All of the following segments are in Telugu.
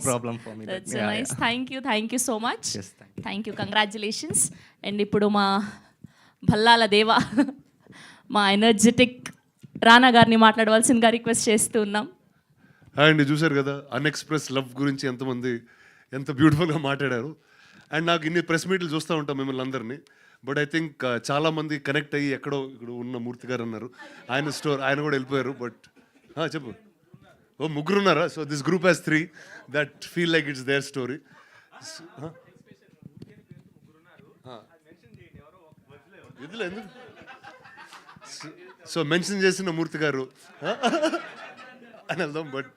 problem for me. That's Yeah, nice. yeah. Thank you so much. Yes, thank you. Thank you. Congratulations. And ఇప్పుడు మా భల్లాల దేవ మా ఎనర్జెటిక్ రానా గారిని మాట్లాడవలసిందిగా రిక్వెస్ట్ చేస్తూ ఉన్నాం. హాయ్ అండి, చూశారు కదా అన్ఎక్స్ప్రెస్ లవ్ గురించి ఎంతమంది ఎంత బ్యూటిఫుల్గా మాట్లాడారు. అండ్ నాకు ఇన్ని ప్రెస్ మీట్లు చూస్తూ ఉంటాం మిమ్మల్ని అందరినీ. బట్ ఐ థింక్ చాలామంది కనెక్ట్ అయ్యి ఎక్కడో ఇక్కడ ఉన్న మూర్తి గారు అన్నారు, ఆయన కూడా వెళ్ళిపోయారు. బట్ చెప్పు. ఓ ముగ్గురు ఉన్నారా? So this group has 3 that feel like it's their story. So mention చేసిన మూర్తి గారు అని వెళ్దాం. బట్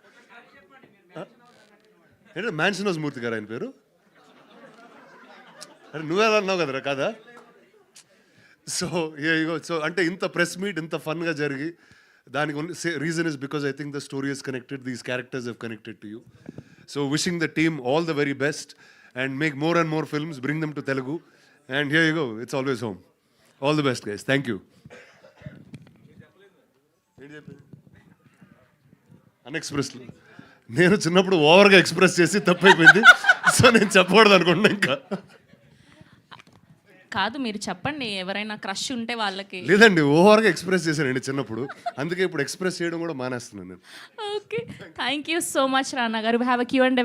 ఏంటంటే మ్యాన్షన్ హౌస్ మూర్తి గారు ఆయన పేరు. అంటే నువ్వే అన్నావు కదరా కాదా? సో సో అంటే ఇంత ప్రెస్ మీట్ ఇంత ఫన్గా జరిగి దానికి reason is because I think the story is connected, these characters have connected to you. So wishing the team all the very best and make more and more films, bring them to Telugu and here you go, it's always home. All the best guys, thank you. అన్ఎక్స్ప్రెస్లో నేను చిన్నప్పుడు ఓవర్గా ఎక్స్ప్రెస్ చేసి తప్పైపోయింది. సో నేను చెప్పకూడదు అనుకుంటున్నా. ఇంకా కాదు, మీరు చెప్పండి, ఎవరైనా క్రష్ ఉంటే వాళ్ళకి. లేదండి, ఓవర్గా ఎక్స్ప్రెస్ చేశానండి చిన్నప్పుడు, అందుకే ఇప్పుడు ఎక్స్ప్రెస్ చేయడం కూడా మానేస్తున్నాను నేను. Okay, thank you so much Rana గారు. Have a Q&A with